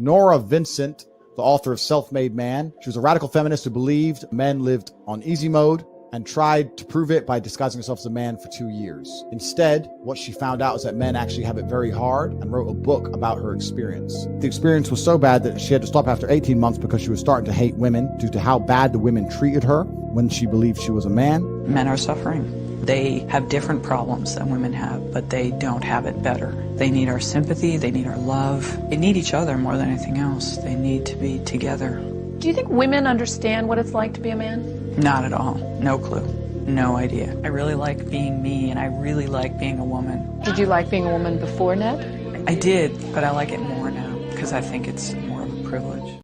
Nora Vincent, the author of Self-Made Man. She was a radical feminist who believed men lived on easy mode and tried to prove it by disguising herself as a man for 2 years. Instead, what she found out is that men actually have it very hard, and wrote a book about her experience. The experience was so bad that she had to stop after 18 months because she was starting to hate women due to how bad the women treated her when she believed she was a man. Men are suffering. They have different problems than women have, but they don't have it better. They need our sympathy, they need our love. They need each other more than anything else. They need to be together. Do you think women understand what it's like to be a man? Not at all. No clue. No idea. I really like being me, and I really like being a woman. Did you like being a woman before, Ned? I did, but I like it more now, because I think it's more of a privilege.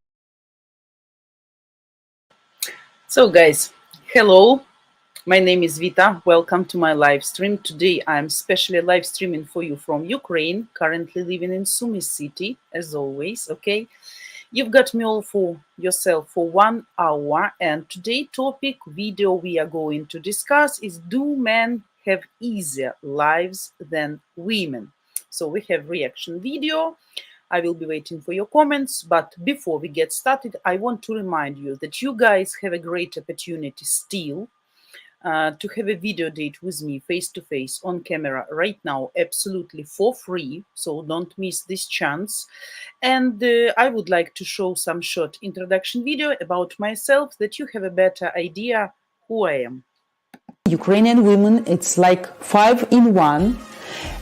So guys, hello. My name is Vita. Welcome to my live stream. Today I'm specially live streaming for you from Ukraine, currently living in Sumy city, as always, okay? You've got me all for yourself for 1 hour, and today's topic video we are going to discuss is, do men have easier lives than women? So we have reaction video. I will be waiting for your comments, but before we get started, I want to remind you that you guys have a great opportunity still to have a video date with me face-to-face on camera right now, absolutely for free, so don't miss this chance. And I would like to show some short introduction video about myself, that you have a better idea who I am. Ukrainian women, it's like 5 in 1.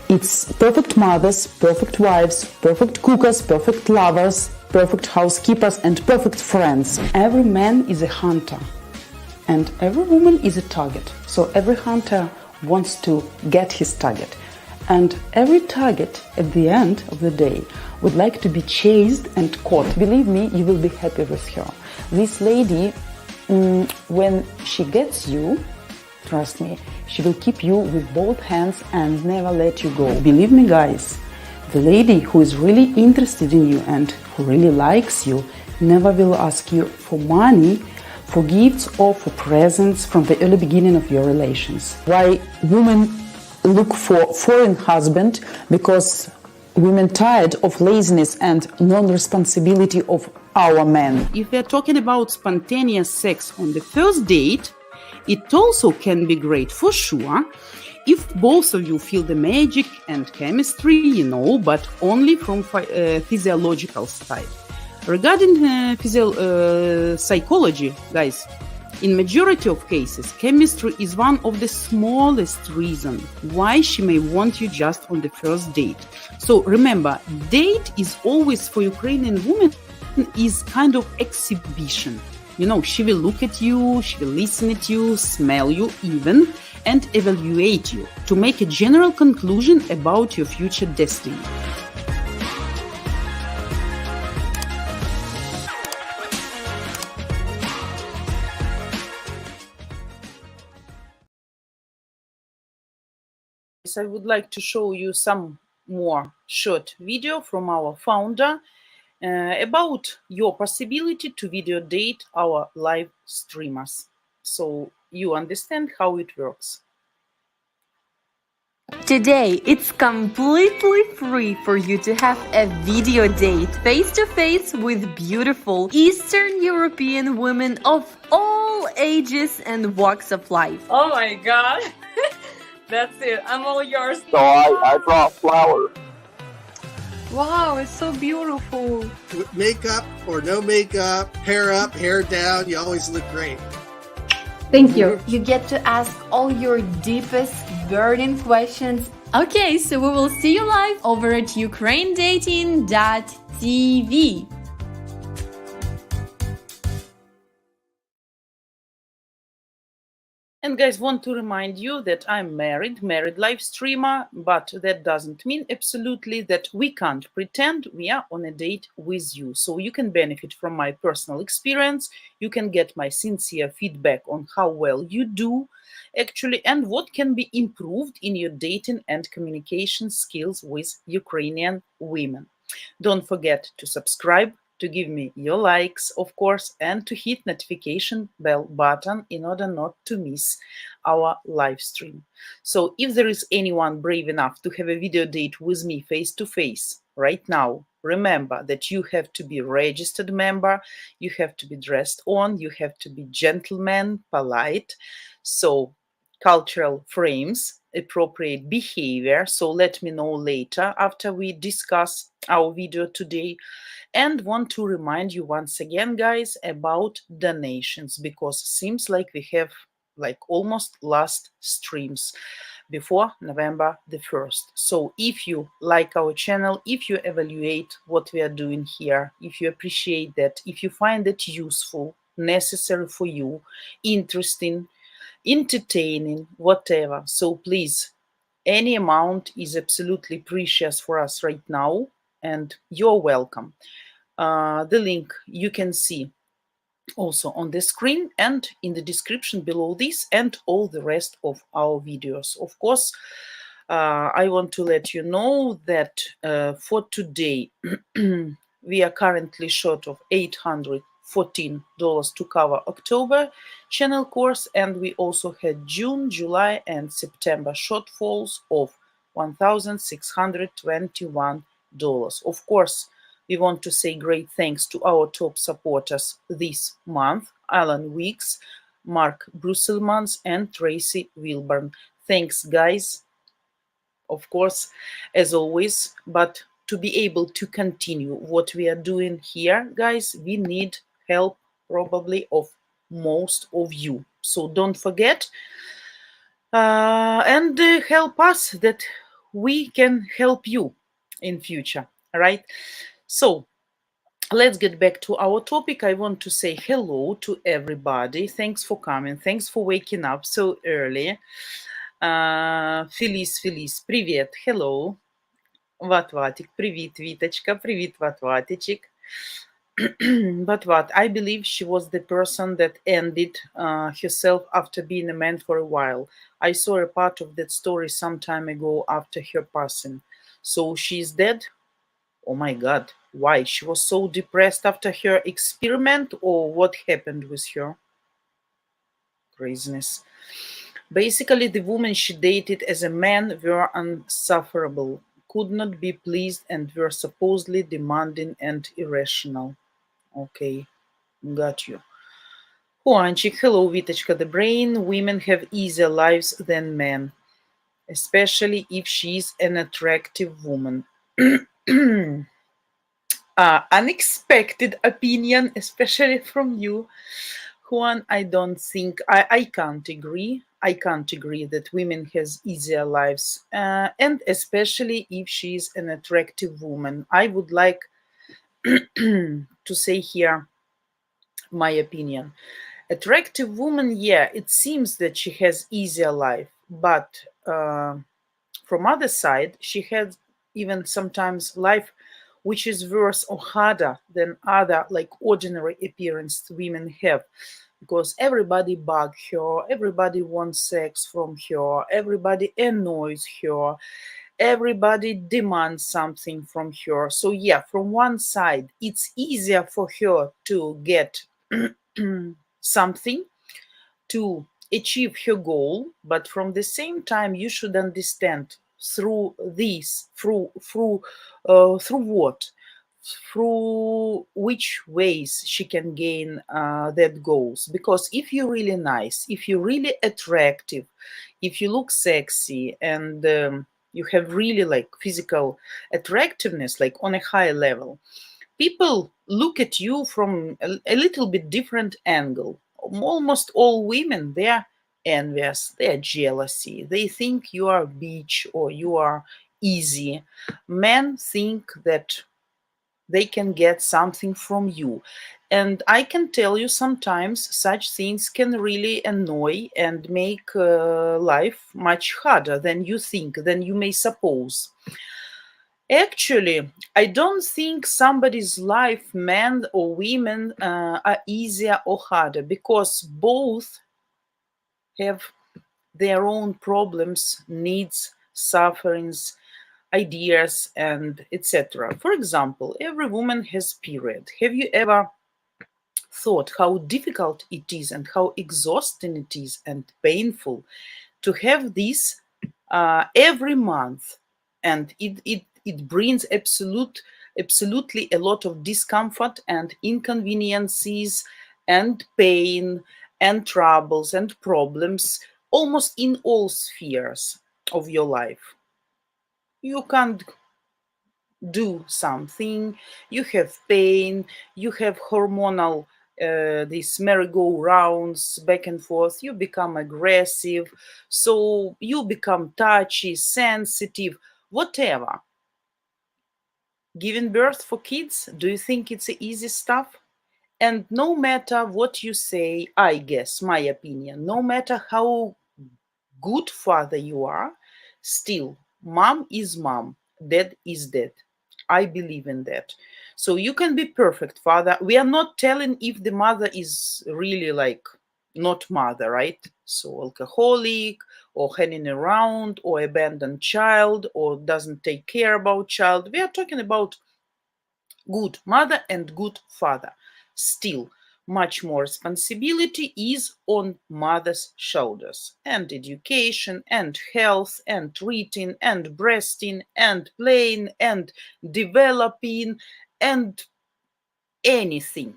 It's perfect mothers, perfect wives, perfect cookers, perfect lovers, perfect housekeepers, and perfect friends. Every man is a hunter. And every woman is a target. So every hunter wants to get his target. And every target at the end of the day would like to be chased and caught. Believe me, you will be happy with her. This lady, when she gets you, trust me, she will keep you with both hands and never let you go. Believe me, guys, the lady who is really interested in you and who really likes you never will ask you for money, for gifts, or for presents from the early beginning of your relations. Why women look for foreign husband? Because women tired of laziness and non-responsibility of our men. If we are talking about spontaneous sex on the first date, it also can be great for sure if both of you feel the magic and chemistry, but only from physiological side. Regarding psychology, guys, in majority of cases, chemistry is one of the smallest reasons why she may want you just on the first date. So remember, date is always, for Ukrainian women, is kind of exhibition. She will look at you, she will listen at you, smell you even, and evaluate you to make a general conclusion about your future destiny. I would like to show you some more short video from our founder about your possibility to video date our live streamers, so you understand how it works. Today, it's completely free for you to have a video date face-to-face with beautiful Eastern European women of all ages and walks of life. Oh my God. That's it. I'm all yours. So I brought flowers. Wow, it's so beautiful. With makeup or no makeup, hair up, hair down, you always look great. Thank you. You get to ask all your deepest, burning questions. Okay, so we will see you live over at ukrainedating.tv. And guys, want to remind you that I'm married live streamer, but that doesn't mean absolutely that we can't pretend we are on a date with you. So you can benefit from my personal experience. You can get my sincere feedback on how well you do actually, and what can be improved in your dating and communication skills with Ukrainian women. Don't forget to subscribe, to give me your likes, of course, and to hit notification bell button in order not to miss our live stream. So if there is anyone brave enough to have a video date with me face to face right now, remember that you have to be registered member, you have to be dressed on, you have to be gentleman, polite. So cultural frames, appropriate behavior. So let me know later after we discuss our video today. And want to remind you once again, guys, about donations, because seems like we have like almost last streams before November the 1st. So if you like our channel, if you evaluate what we are doing here, if you appreciate that, if you find it useful, necessary for you, interesting, entertaining, whatever, so please, any amount is absolutely precious for us right now, and you're welcome. The link you can see also on the screen and in the description below this and all the rest of our videos. Of course, I want to let you know that for today we are currently short of $814 to cover October channel course, and we also had June, July and September shortfalls of $1,621. Of course, we want to say great thanks to our top supporters this month: Alan Weeks, Mark Brusselmans and Tracy Wilburn. Thanks, guys, of course, as always. But to be able to continue what we are doing here, guys, we need help probably of most of you. So don't forget and help us that we can help you in future, right? So let's get back to our topic. I want to say hello to everybody. Thanks for coming. Thanks for waking up so early. Feliz, привет, hello. Ватватик, привет, Виточка, привет, Ватватичек. But what? I believe she was the person that ended herself after being a man for a while. I saw a part of that story some time ago after her passing. So she's dead? Oh my God, why? She was so depressed after her experiment, or what happened with her? Craziness. Basically, the women she dated as a man were insufferable, could not be pleased, and were supposedly demanding and irrational. Okay, got you. Juanchik, hello, Vitachka. The brain, women have easier lives than men, especially if she's an attractive woman. Unexpected opinion, especially from you, Juan. I don't think I can't agree. I can't agree that women has easier lives, and especially if she's an attractive woman. I would like to say here my opinion. Attractive woman, yeah, it seems that she has easier life, but from other side, she has even sometimes life which is worse or harder than other like ordinary appearance women have, because everybody bug her, everybody wants sex from her, everybody annoys her, everybody demands something from her. So yeah, from one side it's easier for her to get something, to achieve her goal, but from the same time you should understand through this, through what, through which ways she can gain that goals. Because if you're really nice, if you're really attractive, if you look sexy, and you have really like physical attractiveness, like on a high level, people look at you from a little bit different angle. Almost all women, they're envious, they're jealousy, they think you are a bitch or you are easy. Men think that they can get something from you, and I can tell you sometimes such things can really annoy and make life much harder than you think, than you may suppose. Actually, I don't think somebody's life, men or women, are easier or harder, because both have their own problems, needs, sufferings, ideas, and etc. For example, every woman has period. Have you ever thought how difficult it is and how exhausting it is and painful to have this every month? And it brings absolute absolutely a lot of discomfort and inconveniences and pain and troubles and problems almost in all spheres of your life. You can't do something, you have pain, you have hormonal these merry-go-rounds back and forth, you become aggressive, so you become touchy, sensitive, whatever. Giving birth for kids, do you think it's easy stuff? And no matter what you say, I guess, my opinion, no matter how good father you are, still, mom is mom, dad is dad. I believe in that. So you can be perfect father. We are not telling if the mother is really like not mother, right? So alcoholic or hanging around or abandoned child or doesn't take care about child. We are talking about good mother and good father. Still, much more responsibility is on mother's shoulders, and education and health and treating and breasting and playing and developing and anything.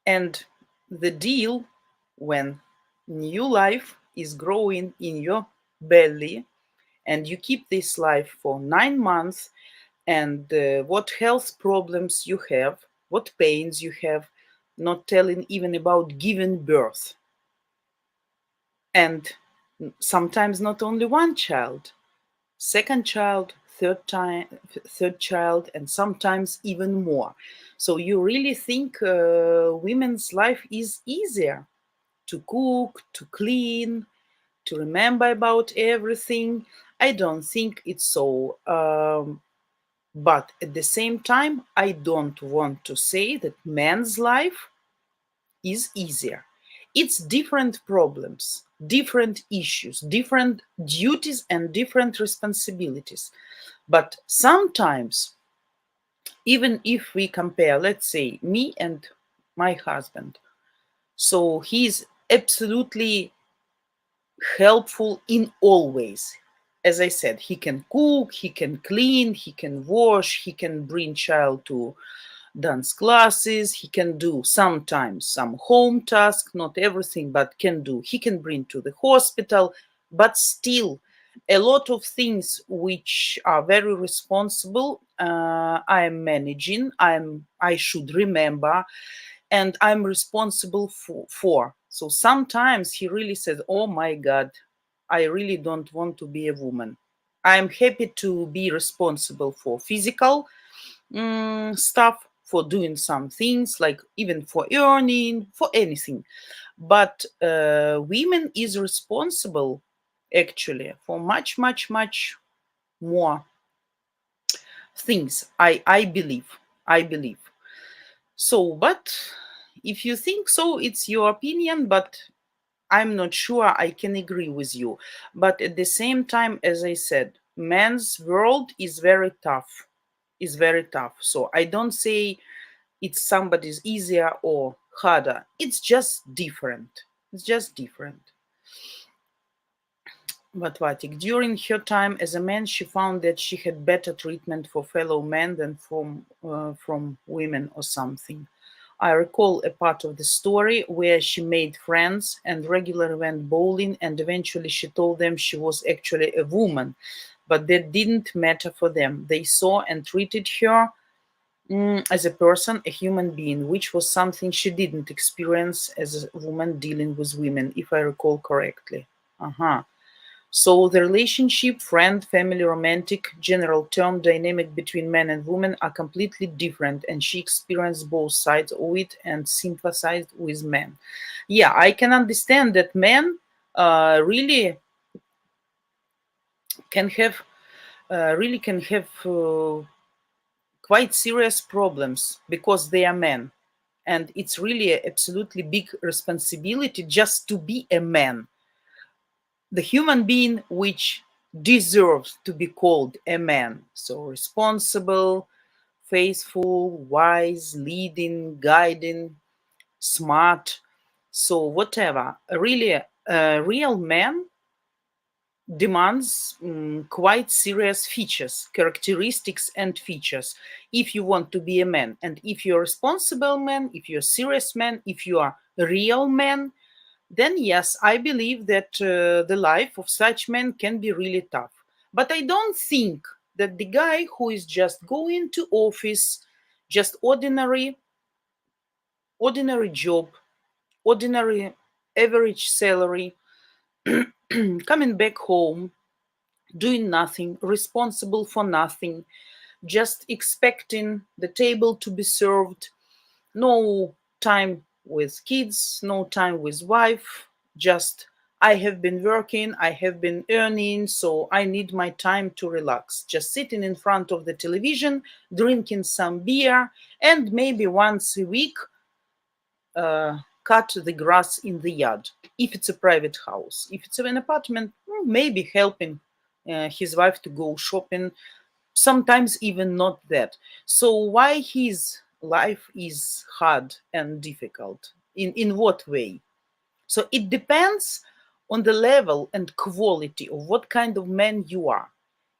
And the deal when new life is growing in your belly and you keep this life for 9 months, and what health problems you have, what pains you have, not telling even about giving birth. And sometimes not only one child, second child, third child, and sometimes even more. So you really think women's life is easier to cook, to clean, to remember about everything? I don't think it's so. But at the same time, I don't want to say that man's life is easier. It's different problems, different issues, different duties, and different responsibilities. But sometimes, even if we compare, let's say, me and my husband, so he's absolutely helpful in all ways. As I said, he can cook, he can clean, he can wash, he can bring child to dance classes, he can do sometimes some home task, not everything, but can do. He can bring to the hospital, but still a lot of things which are very responsible, I am managing, I should remember, and I'm responsible for. So sometimes he really says, oh my God, I really don't want to be a woman. I'm happy to be responsible for physical stuff, for doing some things, like even for earning, for anything. But women is responsible actually for much more things. I believe. So, but if you think so, it's your opinion, but I'm not sure I can agree with you. But at the same time, as I said, man's world is very tough. Is very tough. So I don't say it's somebody's easier or harder. It's just different. It's just different. But Vatik, during her time as a man, she found that she had better treatment for fellow men than from women or something. I recall a part of the story where she made friends and regularly went bowling, and eventually she told them she was actually a woman, but that didn't matter for them. They saw and treated her as a person, a human being, which was something she didn't experience as a woman dealing with women, if I recall correctly. So the relationship, friend, family, romantic, general term dynamic between men and women are completely different, and she experienced both sides of it and sympathized with men. Yeah, I can understand that men really can have quite serious problems because they are men, and it's really a absolutely big responsibility just to be a man, the human being which deserves to be called a man. So responsible, faithful, wise, leading, guiding, smart. So whatever. Really, a real man demands quite serious features, characteristics and features. If you want to be a man, and if you're a responsible man, if you're a serious man, if you are a real man, then yes, I believe that the life of such men can be really tough. But I don't think that the guy who is just going to office, just ordinary job, ordinary average salary, coming back home, doing nothing, responsible for nothing, just expecting the table to be served, no time with kids, no time with wife, just I have been working, I have been earning, so I need my time to relax. Just sitting in front of the television, drinking some beer, and maybe once a week cut the grass in the yard, if it's a private house. If it's an apartment, maybe helping his wife to go shopping, sometimes even not that. So why his life is hard and difficult? In what way? So it depends on the level and quality of what kind of man you are.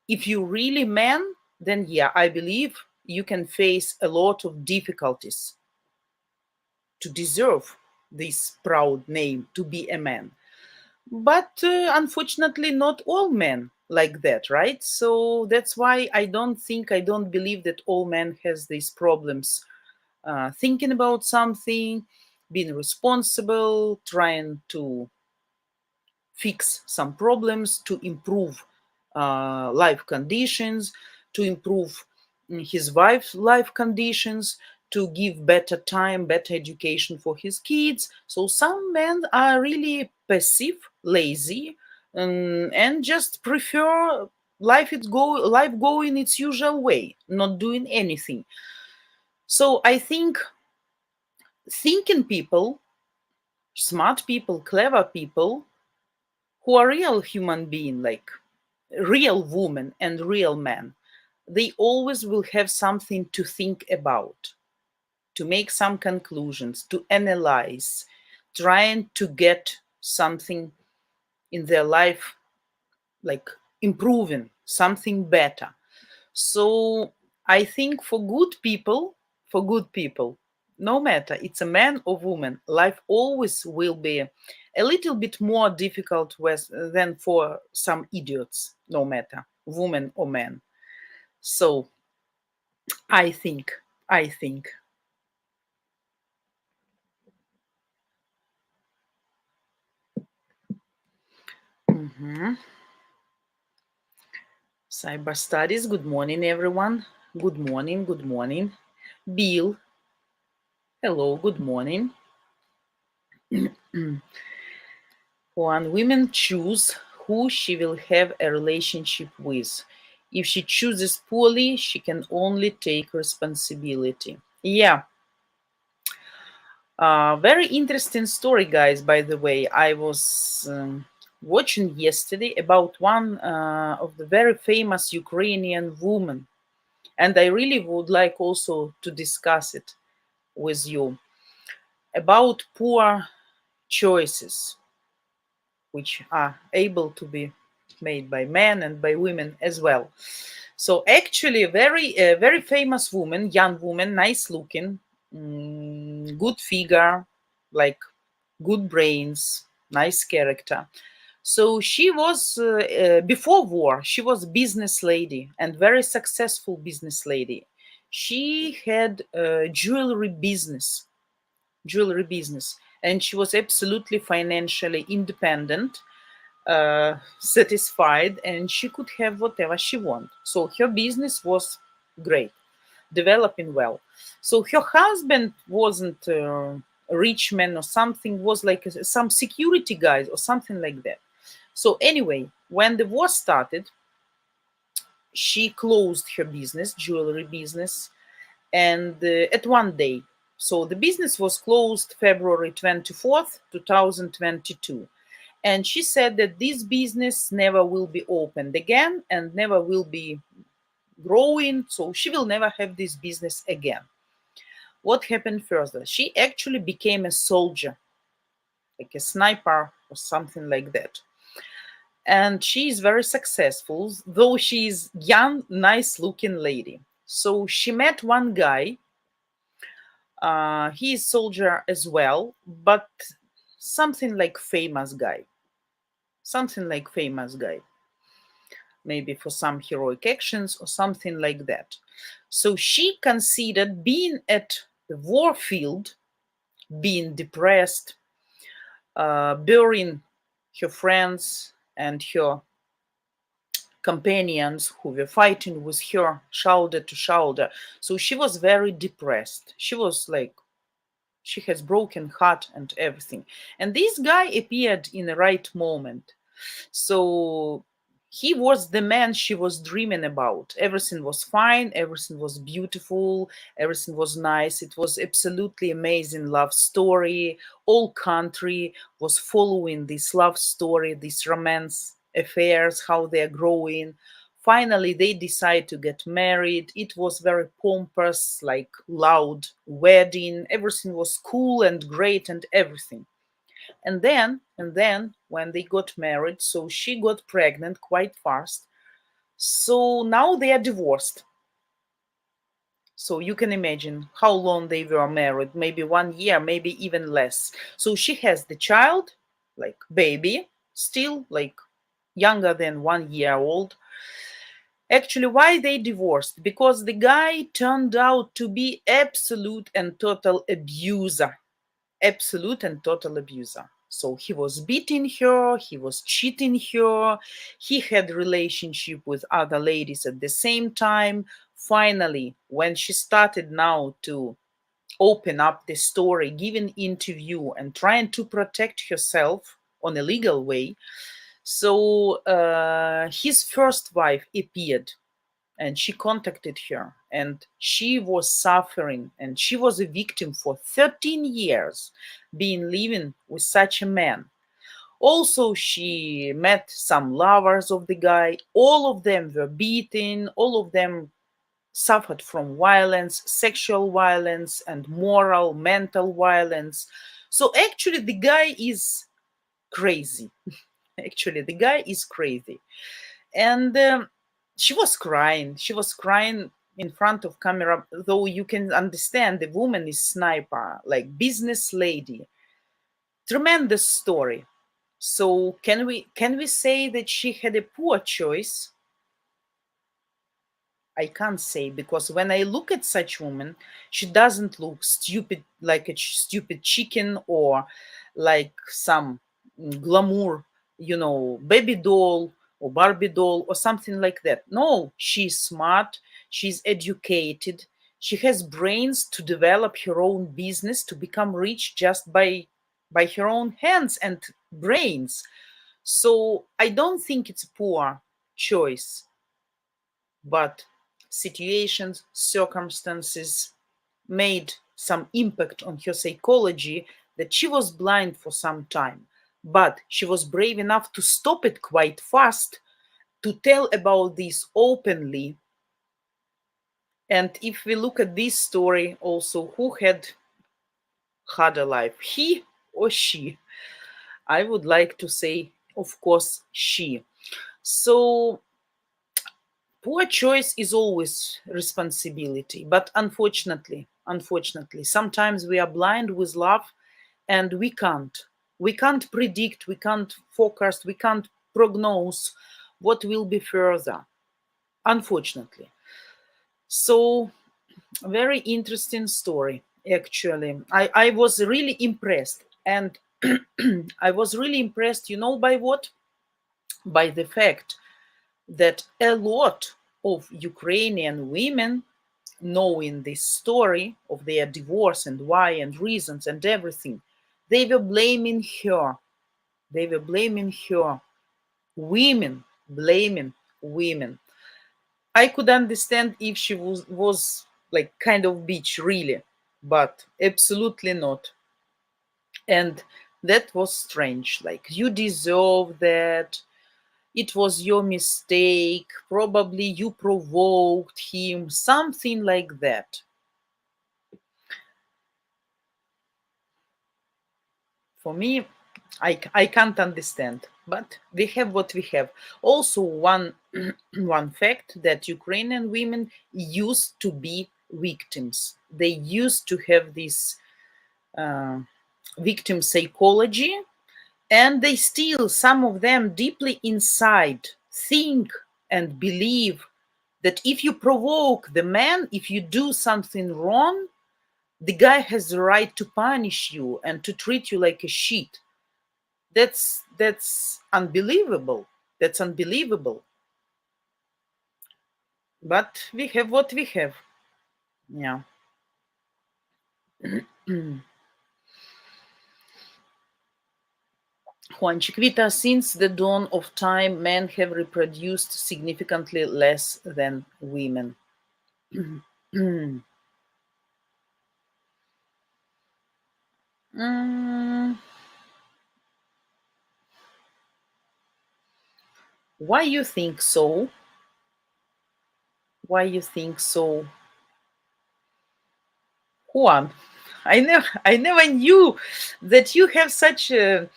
If you're really man, then yeah, I believe you can face a lot of difficulties to deserve this proud name to be a man. But unfortunately, not all men like that, right? So that's why I don't believe that all men has these problems. Thinking about something, being responsible, trying to fix some problems, to improve life conditions, to improve his wife's life conditions, to give better time, better education for his kids. So some men are really passive, lazy, and just prefer life going its usual way, not doing anything. So I think thinking people, smart people, clever people, who are real human being, like real woman and real man, they always will have something to think about, to make some conclusions, to analyze, trying to get something in their life, like improving something better. So I think for good people, no matter it's a man or woman, life always will be a little bit more difficult than for some idiots, no matter woman or man. So I think. Cyber studies. Good morning, everyone. Good morning. Bill. Hello, good morning. When women choose who she will have a relationship with, if she chooses poorly, she can only take responsibility. Yeah. Very interesting story, guys, by the way. I was watching yesterday about one of the very famous Ukrainian women, and I really would like also to discuss it with you about poor choices which are able to be made by men and by women as well. So actually a very famous woman, young woman, nice looking, good figure, like good brains, nice character. So she was before war, she was a business lady and very successful business lady. She had a jewelry business, and she was absolutely financially independent, satisfied, and she could have whatever she wanted. So her business was great, developing well. So her husband wasn't a rich man or something, was like some security guys or something like that. So anyway, when the war started, she closed her business, jewelry business, and at one day. So the business was closed February 24th, 2022. And she said that this business never will be opened again and never will be growing. So she will never have this business again. What happened further? She actually became a soldier, like a sniper or something like that. and she is very successful, though she is young, nice looking lady. So she met one guy. He is soldier as well, but something like famous guy. Something like famous guy. Maybe for some heroic actions or something like that. So she considered being at the war field, being depressed, burying her friends and her companions who were fighting with her shoulder to shoulder. So she was very depressed. She was like, she has broken heart and everything. And this guy appeared in the right moment. So he was the man she was dreaming about. Everything was fine, everything was beautiful, everything was nice. It was absolutely amazing love story. All country was following this love story, this romance affairs, how they're growing. Finally, they decide to get married. It was very pompous, like loud wedding. Everything was cool and great and everything. And then when they got married, so she got pregnant quite fast. So now they are divorced. So you can imagine how long they were married, maybe 1 year, maybe even less. So she has the child, like baby, still like younger than 1 year old. Actually, why they divorced? Because the guy turned out to be absolute and total abuser. Absolute and total abuser. So he was beating her, he was cheating her, he had relationship with other ladies at the same time. Finally, when she started now to open up the story, giving interview and trying to protect herself on a legal way, so his first wife appeared and she contacted her and she was suffering and she was a victim for 13 years being living with such a man. Also, she met some lovers of the guy. All of them were beaten. All of them suffered from violence, sexual violence, and moral, mental violence. So actually, the guy is crazy. Actually, the guy is crazy. And she was crying. She was crying in front of camera, though you can understand the woman is sniper, like business lady. Tremendous story. So can we say that she had a poor choice? I can't say, because when I look at such woman, she doesn't look stupid, like a stupid chicken or like some glamour, baby doll or Barbie doll or something like that. No, she's smart, she's educated, she has brains to develop her own business, to become rich just by her own hands and brains. So I don't think it's a poor choice, but situations, circumstances made some impact on her psychology that she was blind for some time. But she was brave enough to stop it quite fast, to tell about this openly. And if we look at this story also, who had harder life, he or she? I would like to say, of course, she. So poor choice is always responsibility, but unfortunately, sometimes we are blind with love and we can't predict, we can't forecast, we can't prognose what will be further, unfortunately. So very interesting story, actually. I was really impressed, and I was really impressed, by what? By the fact that a lot of Ukrainian women, knowing this story of their divorce and why and reasons and everything, they were blaming her. They were blaming her. Women blaming women. I could understand if she was like kind of bitch, really, but absolutely not. And that was strange. Like, you deserve that. It was your mistake. Probably you provoked him. Something like that. For me, I can't understand. But we have what we have. Also, one one fact that Ukrainian women used to be victims. They used to have this victim psychology, and they still, some of them deeply inside, think and believe that if you provoke the man, if you do something wrong, the guy has the right to punish you and to treat you like a shit. That's unbelievable. That's unbelievable. But we have what we have. Yeah. Juanchik Vita, since the dawn of time, men have reproduced significantly less than women. Why you think so? Why you think so? Juan, I never knew that you have such a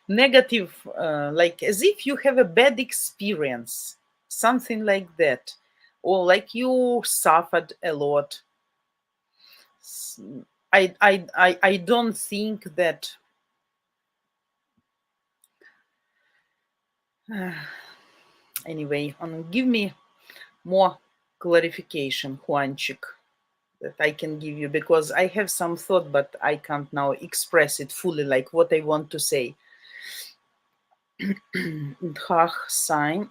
negative, like as if you have a bad experience, something like that, or like you suffered a lot. I don't think that. Anyway, give me more clarification, Juanchik, that I can give you, because I have some thought, but I can't now express it fully, like what I want to say. Dhah sign,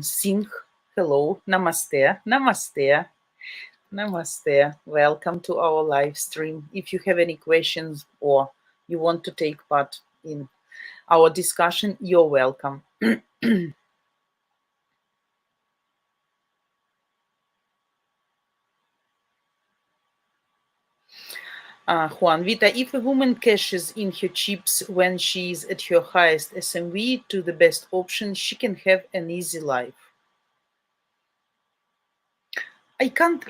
Singh, hello, namaste, namaste, namaste. Welcome to our live stream. If you have any questions or you want to take part in our discussion, you're welcome. Juan Vita, if a woman cashes in her chips when she is at her highest SMV to the best option, she can have an easy life. I can't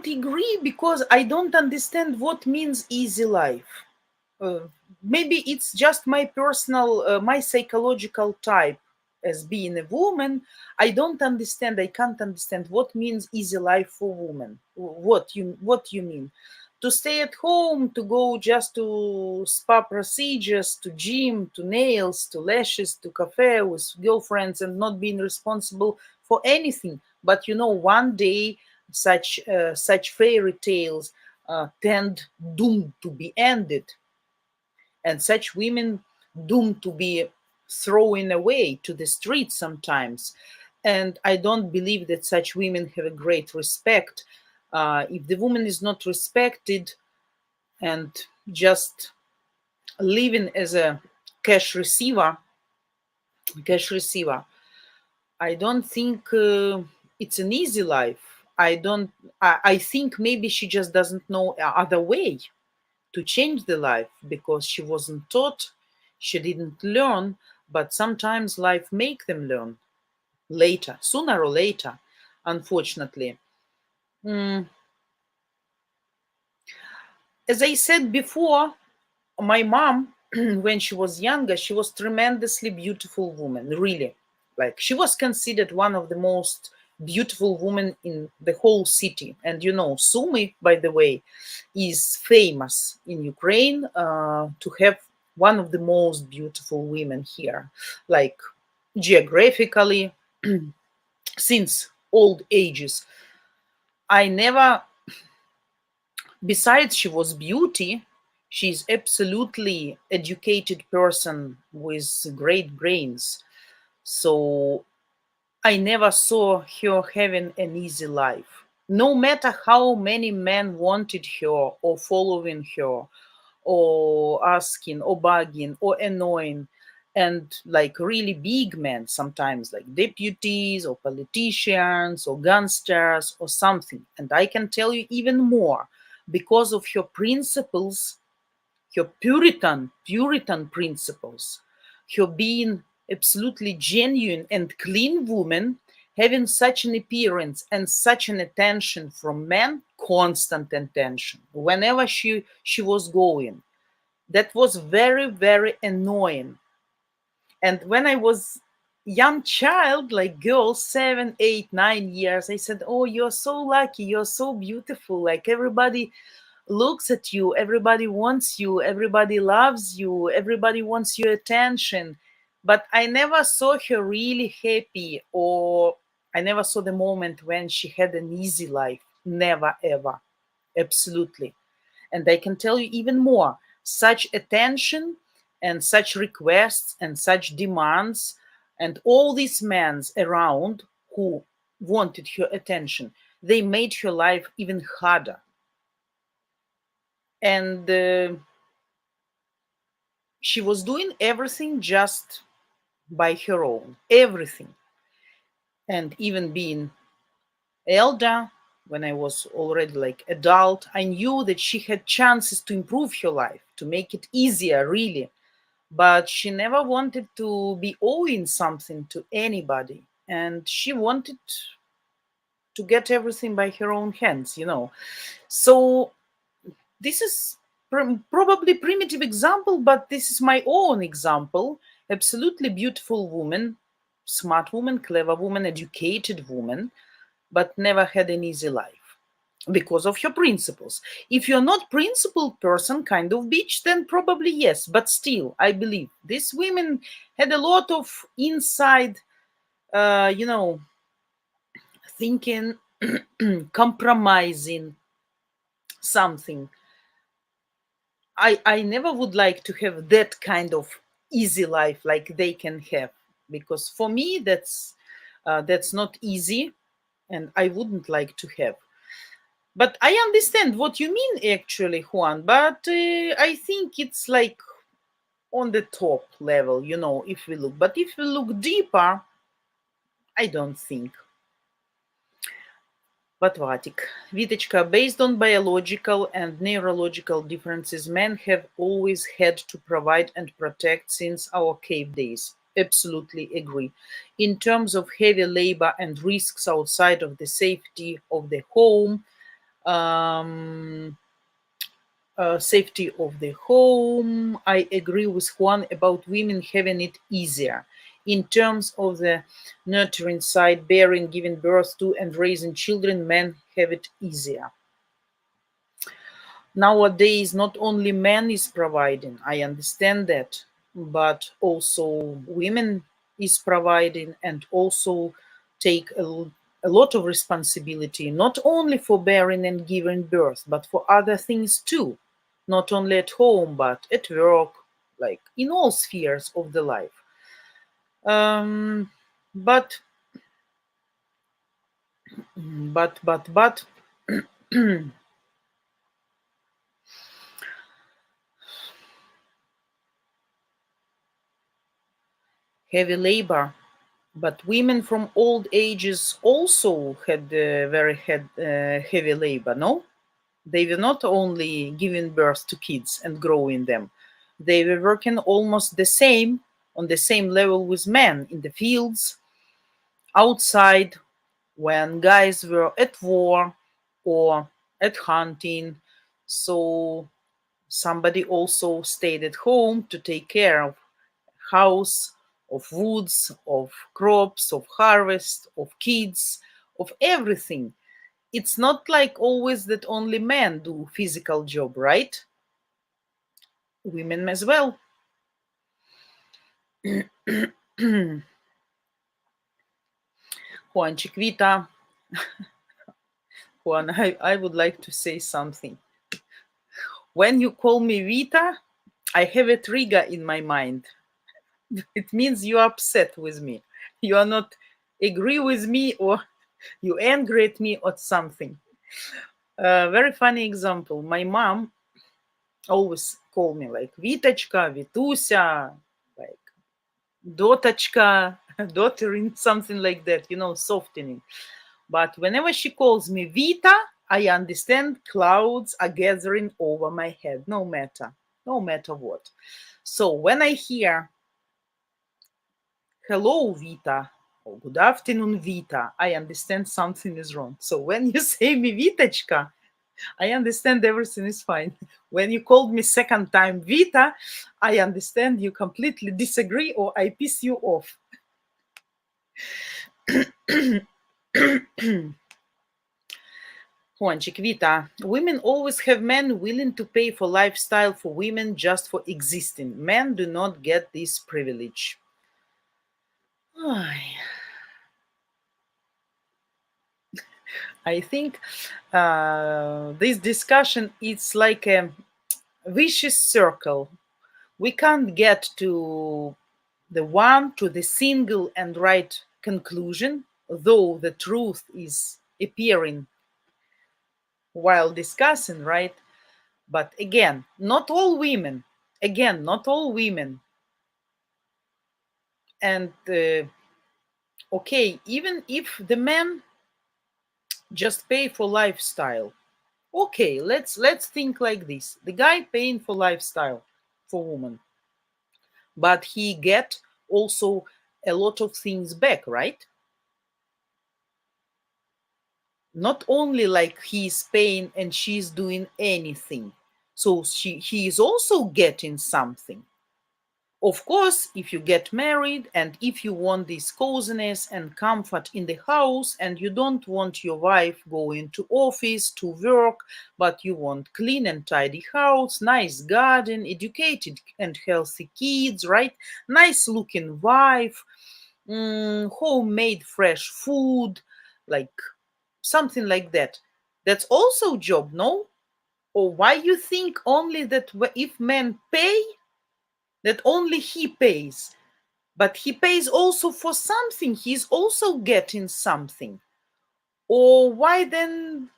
agree, because I don't understand what means easy life. Maybe it's just my personal, my psychological type as being a woman. I can't understand what means easy life for women. What you mean? To stay at home, to go just to spa procedures, to gym, to nails, to lashes, to cafe with girlfriends, and not being responsible for anything. But one day such fairy tales tend doomed to be ended, and such women doomed to be thrown away to the streets sometimes. And I don't believe that such women have a great respect. If the woman is not respected and just living as a cash receiver, I don't think it's an easy life. I think maybe she just doesn't know other way to change the life, because she wasn't taught, she didn't learn. But sometimes life make them learn later, sooner or later, unfortunately. As I said before, my mom, when she was younger, she was tremendously beautiful woman, really. Like, she was considered one of the most beautiful women in the whole city. And Sumy, by the way, is famous in Ukraine to have one of the most beautiful women here, like geographically, since old ages. I never, besides she was beauty, she's absolutely educated person with great brains. So I never saw her having an easy life. No matter how many men wanted her or following her or asking or begging or annoying, and like really big men, sometimes like deputies or politicians or gangsters or something. And I can tell you even more, because of her principles, her Puritan principles, her being absolutely genuine and clean woman, having such an appearance and such an attention from men, constant attention, whenever she was going. That was very, very annoying. And when I was young child, like girl, 7, 8, 9 years, I said, oh, you're so lucky, you're so beautiful, like everybody looks at you, everybody wants you, everybody loves you, everybody wants your attention. But I never saw her really happy, or I never saw the moment when she had an easy life. Never, ever. Absolutely. And I can tell you even more, such attention and such requests and such demands and all these men around who wanted her attention, they made her life even harder. And she was doing everything just by her own, everything. And even being elder, when I was already like adult, I knew that she had chances to improve her life, to make it easier, really. But she never wanted to be owing something to anybody. And she wanted to get everything by her own hands, you know. So this is probably primitive example, but this is my own example. Absolutely beautiful woman, smart woman, clever woman, educated woman, but never had an easy life because of her principles. If you're not principled person, kind of bitch, then probably yes. But still, I believe these women had a lot of inside, thinking, compromising something. I never would like to have that kind of easy life like they can have, because for me that's not easy, and I wouldn't like to have. But I understand what you mean, actually, Juan. But I think it's like on the top level, if we look. But if we look deeper, I don't think. But Vatik, Vitechka, based on biological and neurological differences, men have always had to provide and protect since our cave days. Absolutely agree. In terms of heavy labor and risks outside of the safety of the home, I agree with Juan about women having it easier. In terms of the nurturing side, bearing, giving birth to, and raising children, men have it easier. Nowadays, not only men is providing, I understand that, but also women is providing and also take a lot of responsibility, not only for bearing and giving birth, but for other things too. Not only at home, but at work, like in all spheres of the life. But heavy labor. But women from old ages also had heavy labor, no? They were not only giving birth to kids and growing them. They were working almost the same, on the same level with men in the fields, outside, when guys were at war or at hunting. So somebody also stayed at home to take care of house, of woods, of crops, of harvest, of kids, of everything. It's not like always that only men do physical job, right? Women as well. Juan Chiquita. Juan, I would like to say something. When you call me Vita, I have a trigger in my mind. It means you're upset with me. You are not agree with me, or you angry at me or something. Very funny example. My mom always call me like Vitachka, Vitusia, like Dotachka, daughtering, something like that, softening. But whenever she calls me Vita, I understand clouds are gathering over my head, no matter what. So when I hear hello, Vita, or good afternoon, Vita, I understand something is wrong. So when you say me Vitachka, I understand everything is fine. When you called me second time Vita, I understand you completely disagree or I piss you off. Juanchik, Vita, women always have men willing to pay for lifestyle for women just for existing. Men do not get this privilege. I think this discussion it's like a vicious circle. We can't get to the single and right conclusion, though the truth is appearing while discussing, right? But again, not all women. And okay, even if the men just pay for lifestyle, okay, let's think like this: the guy paying for lifestyle for woman, but he get also a lot of things back, right? Not only like he's paying and she's doing anything, so he is also getting something. Of course, if you get married and if you want this coziness and comfort in the house and you don't want your wife going to office to work, but you want clean and tidy house, nice garden, educated and healthy kids, right? Nice looking wife, homemade fresh food, like something like that. That's also job, no? Or why you think only that if men pay, that only he pays? But he pays also for something. He's also getting something. Or why then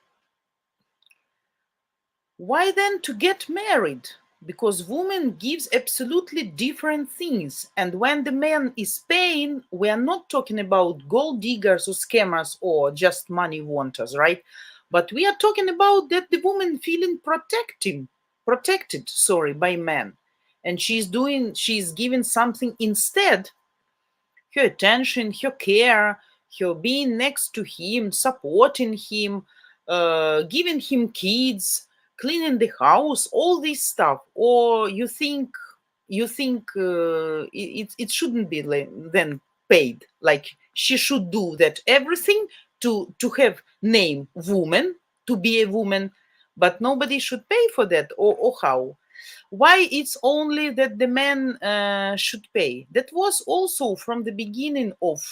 to get married? Because woman gives absolutely different things. And when the man is paying, we are not talking about gold diggers or scammers or just money wanters, right? But we are talking about that the woman feeling protected, by men. And she's giving something instead: her attention, her care, her being next to him, supporting him, giving him kids, cleaning the house, all this stuff. Or you think it shouldn't be then paid, like she should do that everything to have name woman, to be a woman, but nobody should pay for that? Or how? Why it's only that the men should pay? That was also from the beginning of,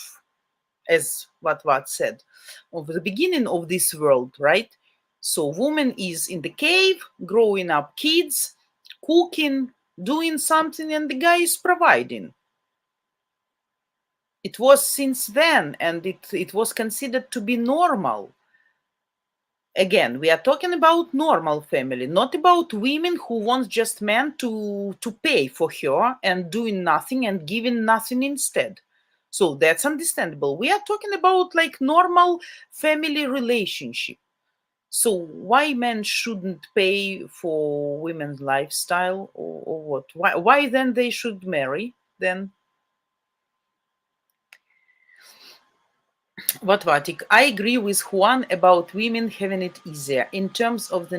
as what said, of the beginning of this world, right? So woman is in the cave, growing up kids, cooking, doing something, and the guy is providing. It was since then, and it was considered to be normal. Again, we are talking about normal family, not about women who want just men to pay for her and doing nothing and giving nothing instead. So that's understandable. We are talking about like normal family relationship. So why men shouldn't pay for women's lifestyle, or what? Why then they should marry then? Vatik, I agree with Juan about women having it easier in terms of the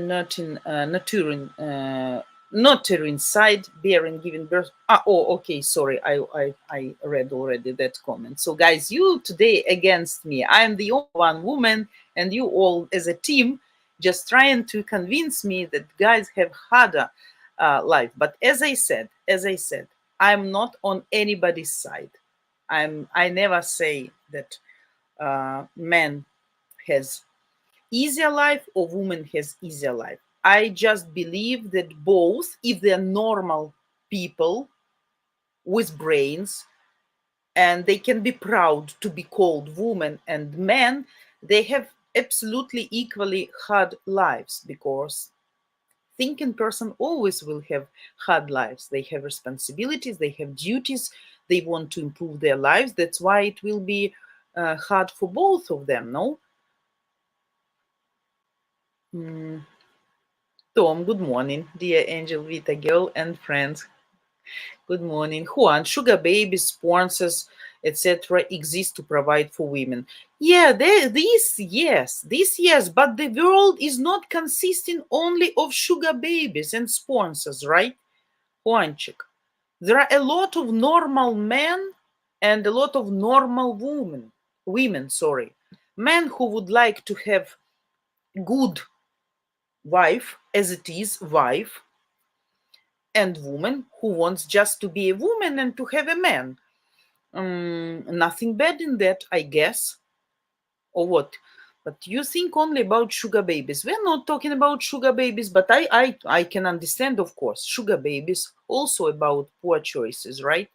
nurturing side, bearing, giving birth. Okay, sorry, I read already that comment. So, guys, you today against me. I am the only one woman, and you all as a team just trying to convince me that guys have harder life. But as I said, I'm not on anybody's side. I never say that man has easier life or woman has easier life. I just believe that both, if they're normal people with brains and they can be proud to be called woman and men, they have absolutely equally hard lives, because thinking person always will have hard lives. They have responsibilities, they have duties, they want to improve their lives. That's why it will be hard for both of them, no? Tom, good morning. Dear Angel, Vita, girl, and friends. Good morning. Juan, sugar baby sponsors etc., exist to provide for women. Yeah, this yes, but the world is not consisting only of sugar babies and sponsors, right, Juanchik? There are a lot of normal men and a lot of normal women, sorry, men who would like to have good wife as it is wife, and woman who wants just to be a woman and to have a man. Nothing bad in that, I guess. Or what? But you think only about sugar babies. We're not talking about sugar babies, but I can understand, of course, sugar babies also about poor choices, right?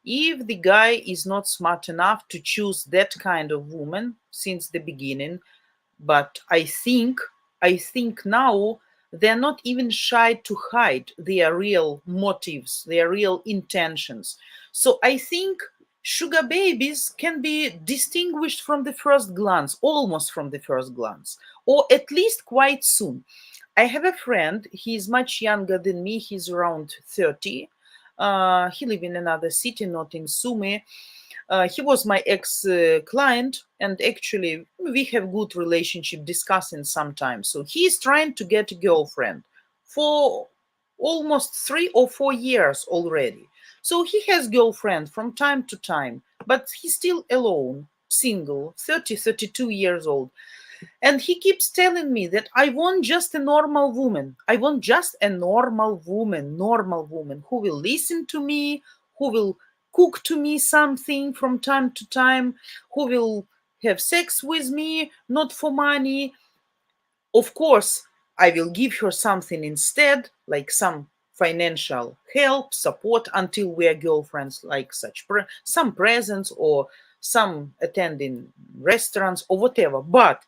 If the guy is not smart enough to choose that kind of woman since the beginning, but I think now they're not even shy to hide their real motives, their real intentions. So I think sugar babies can be distinguished from the first glance, almost from the first glance, or at least quite soon. I have a friend, he's much younger than me, he's around 30. He lives in another city, not in Sumy. He was my ex-client, and actually we have good relationship discussing sometimes. So he's trying to get a girlfriend for almost 3 or 4 years already. So he has girlfriend from time to time, but he's still alone, single, 30, 32 years old. And he keeps telling me that I want just a normal woman. I want just a normal woman who will listen to me, who will cook to me something from time to time, who will have sex with me, not for money. Of course, I will give her something instead, like some financial help, support until we are girlfriends, like some presents or some attending restaurants or whatever. But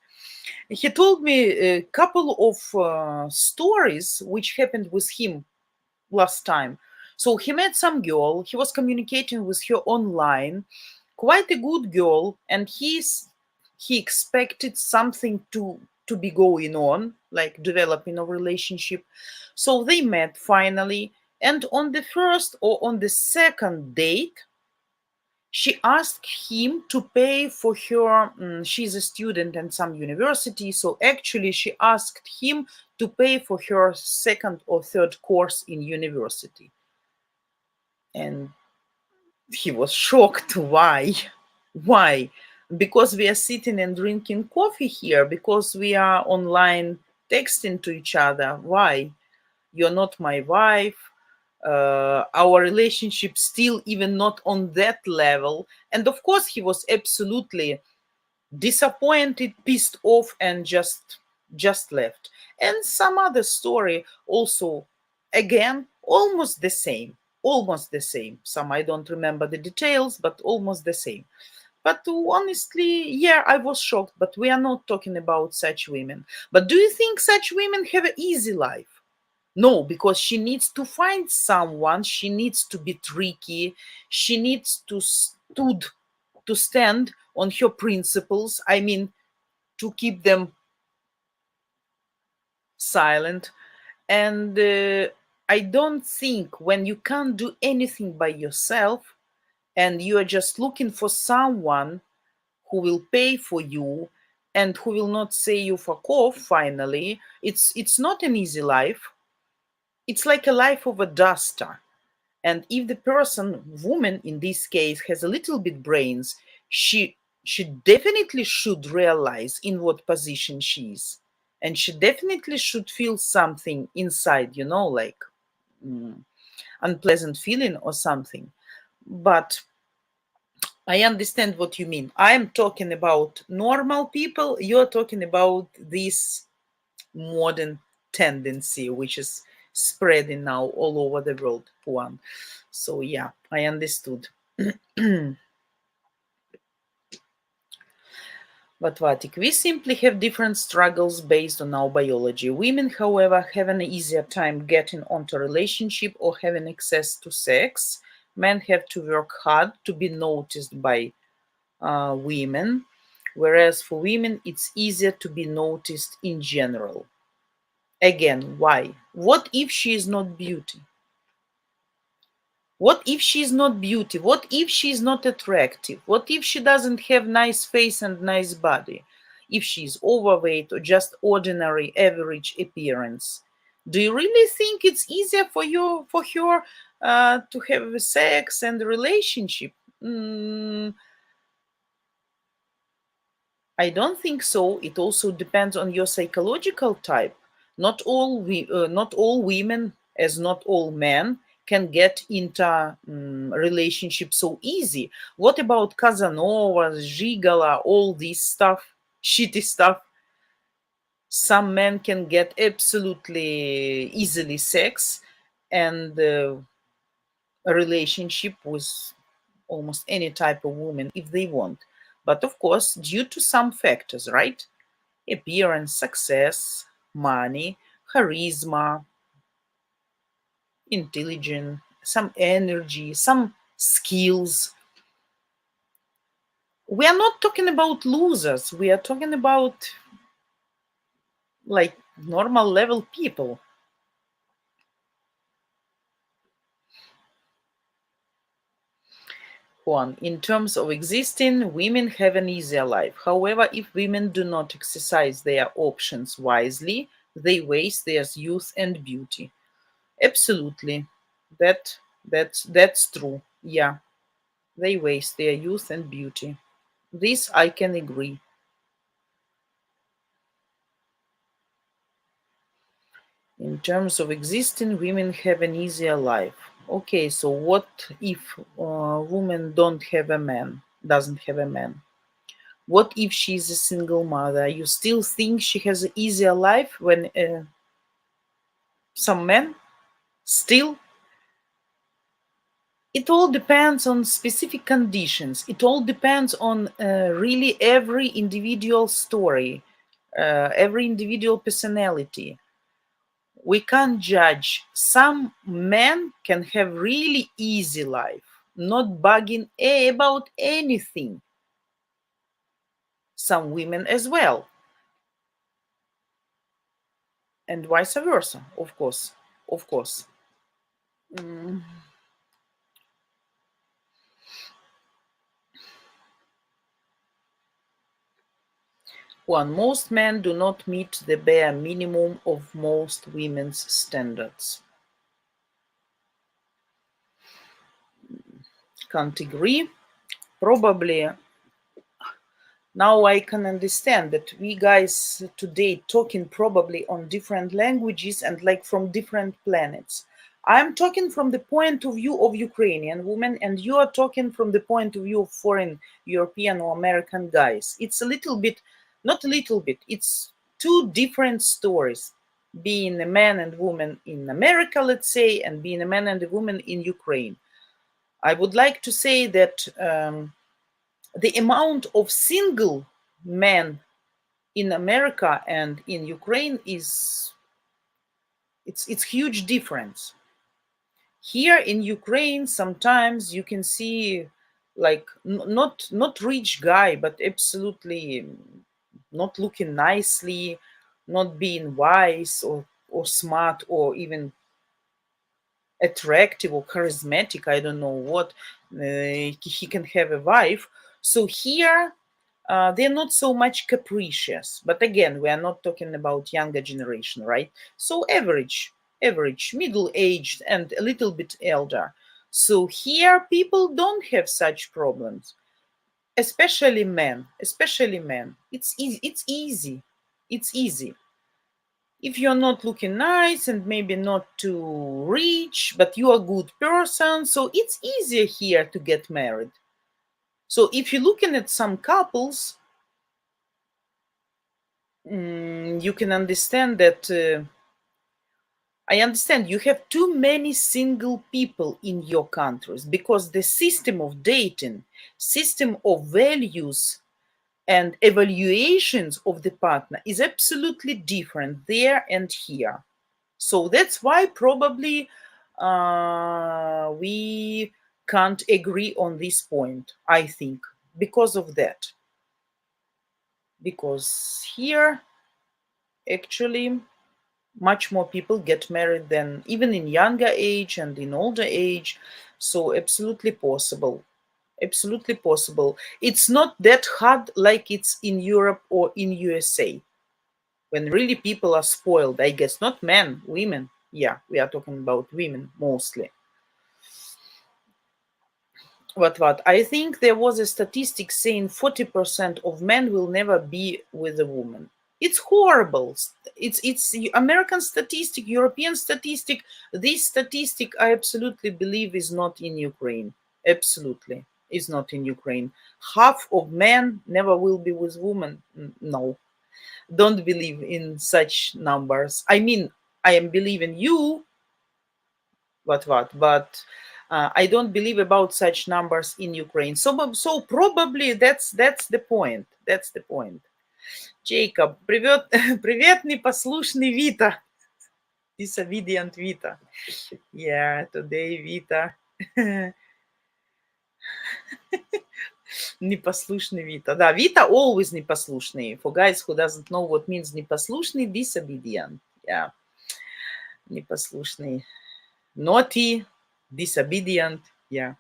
he told me a couple of stories which happened with him last time. So he met some girl, he was communicating with her online, quite a good girl, and he expected something to be going on, like developing a relationship. So they met finally, and on the first or on the second date, she asked him to pay for her. She's a student at some university, so actually she asked him to pay for her second or third course in university. And he was shocked. Why? Because we are sitting and drinking coffee here, because we are online texting to each other. Why? You're not my wife. Our relationship still even not on that level. And of course he was absolutely disappointed, pissed off, and just left. And some other story also, again, almost the same. Some I don't remember the details, but almost the same. But honestly, yeah, I was shocked. But we are not talking about such women. But do you think such women have an easy life? No, because she needs to find someone, she needs to be tricky, she needs to stand on her principles. I mean, to keep them silent. And I don't think when you can't do anything by yourself and you are just looking for someone who will pay for you and who will not say you fuck off finally, it's not an easy life. It's like a life of a duster. And if the person, woman in this case, has a little bit brains, she definitely should realize in what position she is. And she definitely should feel something inside, like unpleasant feeling or something. But I understand what you mean. I am talking about normal people. You're talking about this modern tendency which is spreading now all over the world, Juan. So yeah, I understood. But Vatik, we simply have different struggles based on our biology. Women, however, have an easier time getting onto a relationship or having access to sex. Men have to work hard to be noticed by women, whereas for women, it's easier to be noticed in general. Again, why? What if she is not beauty? What if she's not beautiful? What if she's not attractive? What if she doesn't have nice face and nice body? If she's overweight or just ordinary average appearance? Do you really think it's easier for her to have sex and relationship? I don't think so. It also depends on your psychological type. Not all women, as not all men, can get into relationships so easy. What about Casanovas, Gigala, all this stuff, shitty stuff? Some men can get absolutely easily sex and a relationship with almost any type of woman if they want. But of course, due to some factors, right? Appearance, success, money, charisma, intelligence, some energy, some skills. We are not talking about losers. We are talking about like normal level people. One, in terms of existing, women have an easier life. However, if women do not exercise their options wisely, they waste their youth and beauty. Absolutely. That's true. Yeah. They waste their youth and beauty. This I can agree. In terms of existing, women have an easier life. Okay, so what if a woman doesn't have a man? What if she's a single mother? You still think she has an easier life when some men still? It all depends on specific conditions. It all depends on really every individual story, every individual personality. We can't judge. Some men can have really easy life, not bugging about anything. Some women as well. And vice versa, of course. Of course. One, most men do not meet the bare minimum of most women's standards. Can't agree. Probably now I can understand that we guys today talking probably on different languages and like from different planets. I'm talking from the point of view of Ukrainian women, and you are talking from the point of view of foreign European or American guys. It's a little bit, not a little bit, it's two different stories. Being a man and woman in America, let's say, and being a man and a woman in Ukraine. I would like to say that the amount of single men in America and in Ukraine is it's huge difference. Here in Ukraine, sometimes you can see like not rich guy, but absolutely not looking nicely, not being wise or smart or even attractive or charismatic. I don't know what he can have a wife. So here they're not so much capricious, but again we are not talking about younger generation, right? So average, middle-aged and a little bit elder. So here people don't have such problems, especially men. It's easy. If you're not looking nice and maybe not too rich, but you are a good person, so it's easier here to get married. So if you're looking at some couples, you can understand that I understand you have too many single people in your countries because the system of dating, system of values and evaluations of the partner is absolutely different there and here. So that's why probably we can't agree on this point, I think, because of that. Because here, actually, Much more people get married than even in younger age and in older age. So absolutely possible. Absolutely possible. It's not that hard like it's in Europe or in USA, when really people are spoiled, I guess. Not men, women. Yeah, we are talking about women mostly. What? I think there was a statistic saying 40% of men will never be with a woman. It's horrible. It's American statistic, European statistic. This statistic, I absolutely believe, is not in Ukraine. Absolutely, is not in Ukraine. Half of men never will be with women. No, don't believe in such numbers. I mean, I am believing you, but I don't believe about such numbers in Ukraine. So probably that's the point. That's the point. Jacob, привет, привет, непослушный Vita, disobedient Vita. Yeah, today Vita. Непослушный Vita. Да, Vita always непослушный. For guys who doesn't know what means непослушный, disobedient. Yeah, непослушный. Naughty, disobedient. Yeah.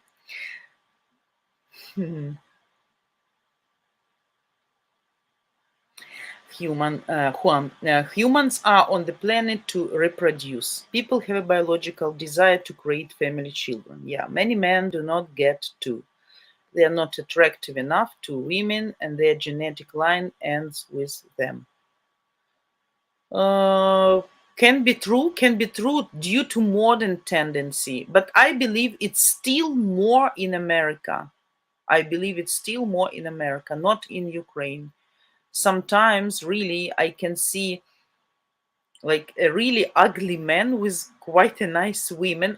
Humans are on the planet to reproduce. People have a biological desire to create family children. Yeah, many men do not get to. They are not attractive enough to women, and their genetic line ends with them. Can be true due to modern tendency, but I believe it's still more in America. I believe it's still more in America, not in Ukraine. Sometimes really I can see like a really ugly man with quite a nice women,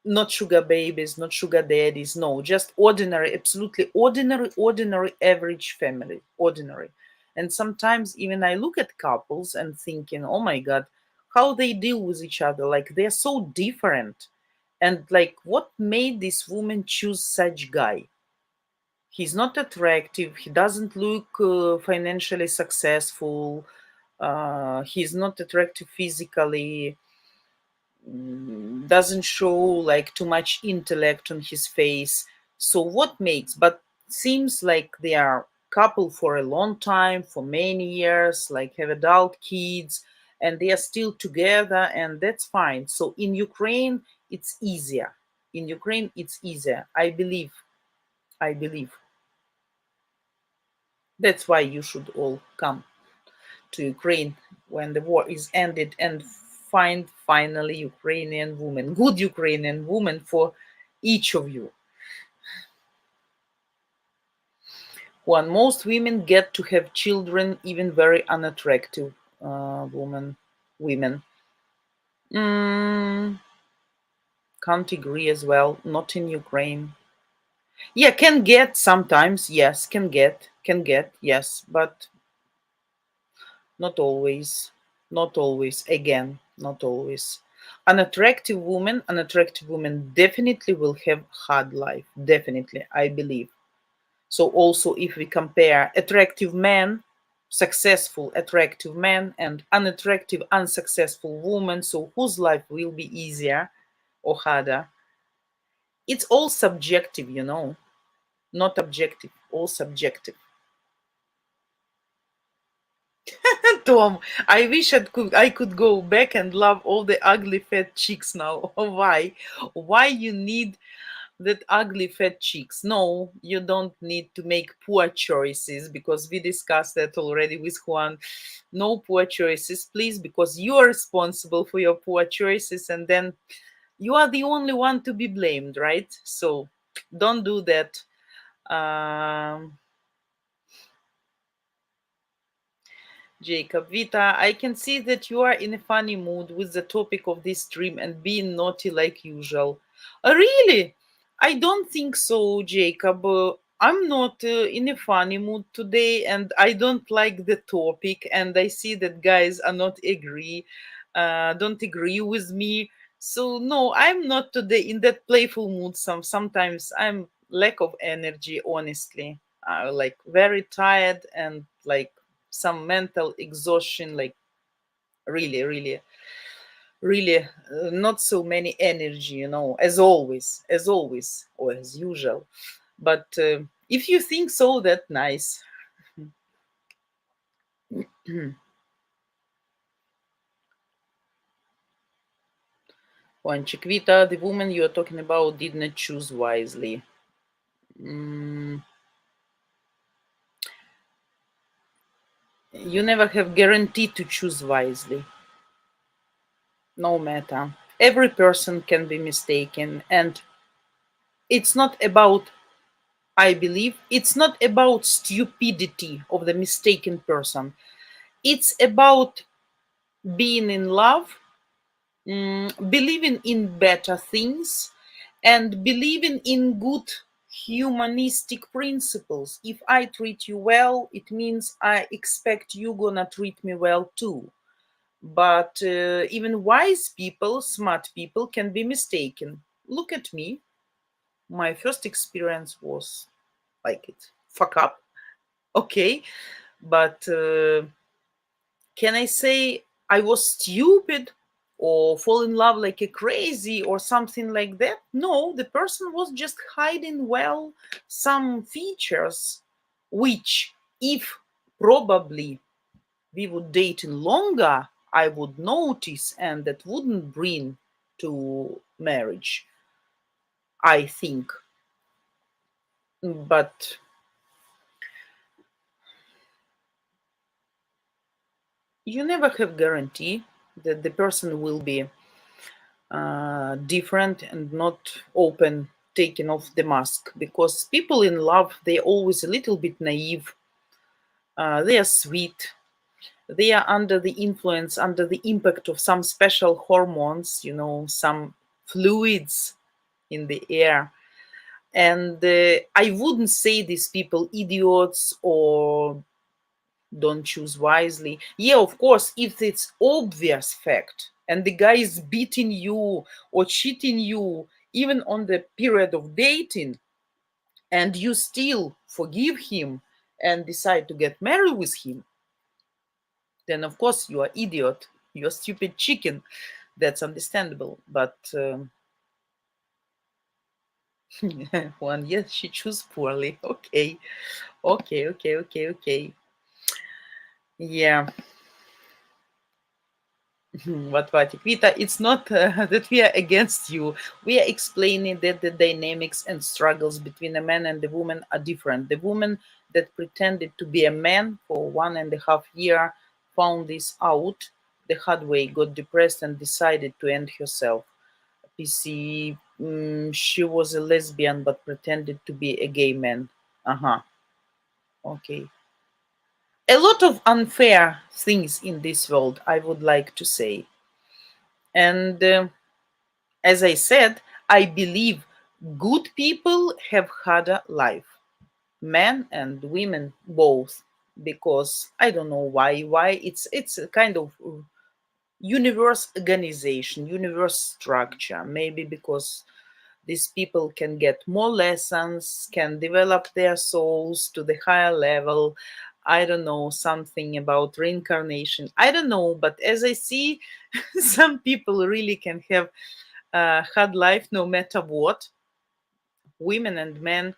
not sugar babies, not sugar daddies, no, just ordinary, absolutely ordinary average family, ordinary. And sometimes even I look at couples and thinking, oh my god, how they deal with each other, like they're so different. And like what made this woman choose such guy? He's not attractive, he doesn't look financially successful, he's not attractive physically, doesn't show like too much intellect on his face. So what makes, but seems like they are couple for a long time, for many years, like have adult kids, and they are still together, and that's fine. So in Ukraine it's easier. In Ukraine it's easier, I believe. That's why you should all come to Ukraine when the war is ended and find finally Ukrainian woman, good Ukrainian woman for each of you. One, most women get to have children, even very unattractive women. Can't agree as well. Not in Ukraine. Yeah, can get sometimes. Yes, can get. Yes, but not always. Not always. Again, not always. Unattractive woman definitely will have hard life. Definitely, I believe. So also if we compare attractive men, successful attractive men, and unattractive unsuccessful woman, so whose life will be easier or harder? It's all subjective, you know, not objective, all subjective. Tom, I wish I could go back and love all the ugly fat chicks now. Why? Why you need that ugly fat chicks? No, you don't need to make poor choices, because we discussed that already with Juan. No poor choices, please, because you are responsible for your poor choices, and then you are the only one to be blamed, right? So don't do that. Jacob, Vita, I can see that you are in a funny mood with the topic of this stream and being naughty like usual. Really? I don't think so, Jacob. I'm not in a funny mood today, and I don't like the topic, and I see that guys are not don't agree with me. So no, I'm not today in that playful mood. Sometimes I'm lack of energy, honestly. Like very tired and like some mental exhaustion, like Really, really, really not so many energy, as always, or as usual. But if you think so, that's nice. One Chiquita, the woman you are talking about did not choose wisely. You never have guaranteed to choose wisely. No matter. Every person can be mistaken, and it's not about, I believe, it's not about stupidity of the mistaken person. It's about being in love, believing in better things, and believing in good humanistic principles. If I treat you well, it means I expect you gonna treat me well too. But even wise people, smart people can be mistaken. Look at me. My first experience was like it. Fuck up. Okay. But can I say I was stupid or fall in love like a crazy or something like that? No, the person was just hiding well some features which, if probably we would dating longer, I would notice, and that wouldn't bring to marriage, I think. But you never have guarantee that the person will be different and not open, taking off the mask, because people in love, they're always a little bit naive. They are sweet. They are under the influence, under the impact of some special hormones, some fluids in the air. And I wouldn't say these people idiots or don't choose wisely. Yeah, of course, if it's obvious fact and the guy is beating you or cheating you, even on the period of dating, and you still forgive him and decide to get married with him, then of course you are idiot. You're stupid chicken. That's understandable. But one, yes, she chose poorly. Okay. Okay. Yeah. What Vita, it's not that we are against you. We are explaining that the dynamics and struggles between a man and the woman are different. The woman that pretended to be a man for 1.5 years found this out the hard way, got depressed, and decided to end herself. PC, she was a lesbian but pretended to be a gay man. Okay. A lot of unfair things in this world, I would like to say. And as I said, I believe good people have harder life, men and women both, because I don't know why. It's a kind of universe organization, universe structure. Maybe because these people can get more lessons, can develop their souls to the higher level. I don't know, something about reincarnation. I don't know, but as I see, some people really can have hard life no matter what, women and men.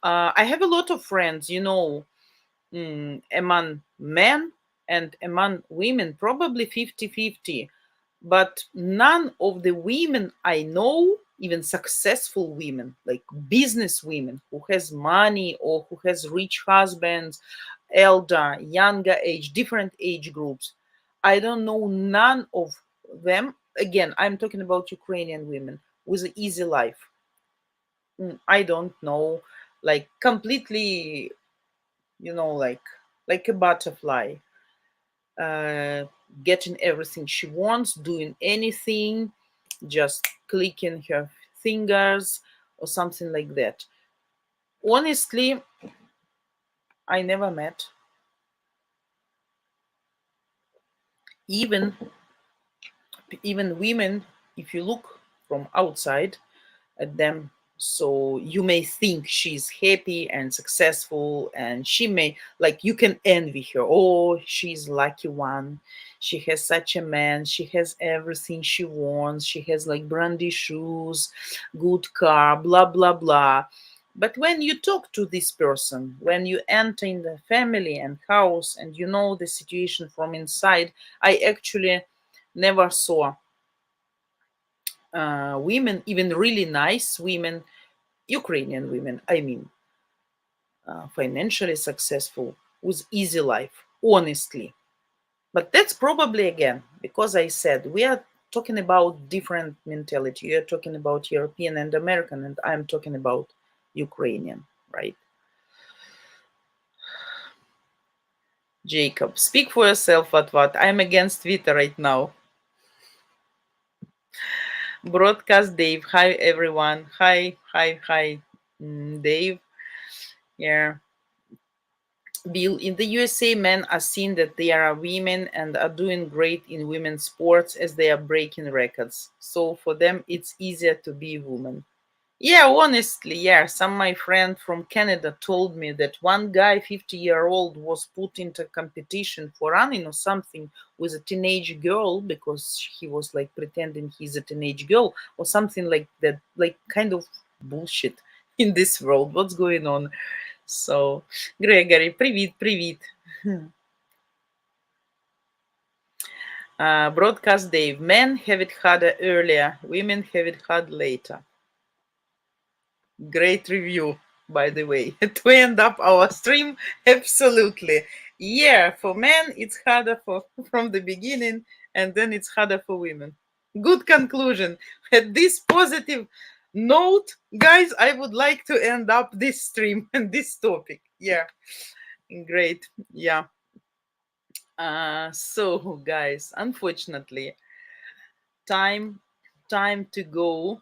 I have a lot of friends, among men and among women, probably 50-50. But none of the women I know, even successful women, like business women who has money or who has rich husbands, elder, younger age, different age groups, I don't know none of them. Again, I'm talking about Ukrainian women with an easy life. I don't know, like completely, like a butterfly, uh, getting everything she wants, doing anything, just clicking her fingers or something like that. Honestly, I never met. Even women, if you look from outside at them, So you may think she's happy and successful, and she may, like, you can envy her. Oh, she's lucky one. She has such a man. She has everything she wants. She has like brandy shoes, good car, blah, blah, blah. But when you talk to this person, when you enter in the family and house and you know the situation from inside, I actually never saw women, even really nice women, Ukrainian women, I mean, financially successful with easy life, honestly. But that's probably, again, because I said we are talking about different mentality. You're talking about European and American, and I'm talking about Ukrainian, right? Jacob, speak for yourself, what? I'm against Vita right now. Broadcast Dave, hi everyone. Hi, Dave. Yeah. Bill, in the USA, men are seen that they are women and are doing great in women's sports as they are breaking records. So for them, it's easier to be a woman. Yeah, honestly, yeah. Some my friend from Canada told me that one guy, 50-year-old, was put into competition for running or something with a teenage girl because he was like pretending he's a teenage girl or something like that, like kind of bullshit in this world. What's going on? So, Gregory, привіт. Broadcast Dave, men have it harder earlier, women have it hard later. Great review, by the way. To end up our stream, absolutely. Yeah, for men, it's harder from the beginning, and then it's harder for women. Good conclusion. At this positive note, guys, I would like to end up this stream and this topic. Yeah, great. Yeah. So, guys, unfortunately, time to go.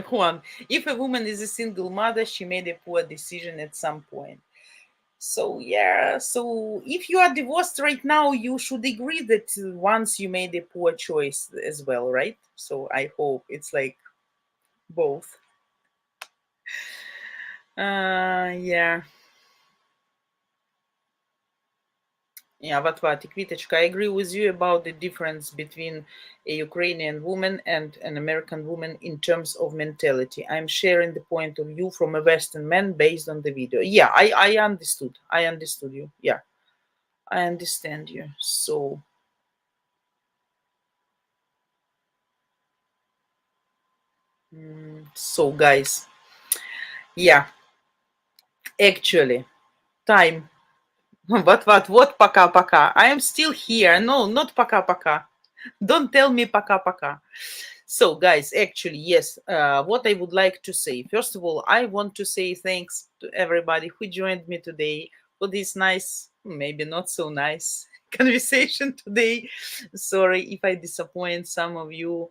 Juan, if a woman is a single mother, she made a poor decision at some point. So yeah, so if you are divorced right now, you should agree that once you made a poor choice as well, right? So I hope it's like both. Yeah. Yeah, what, Kвиточка, I agree with you about the difference between a Ukrainian woman and an American woman in terms of mentality. I'm sharing the point of view from a Western man based on the video. Yeah, I understood. I understood you. Yeah, I understand you. So, guys, yeah, actually, time. What, пока-пока. I am still here. No, not пока-пока. Don't tell me пока-пока. So, guys, actually, yes, what I would like to say, first of all, I want to say thanks to everybody who joined me today for this nice, maybe not so nice conversation today. Sorry if I disappoint some of you.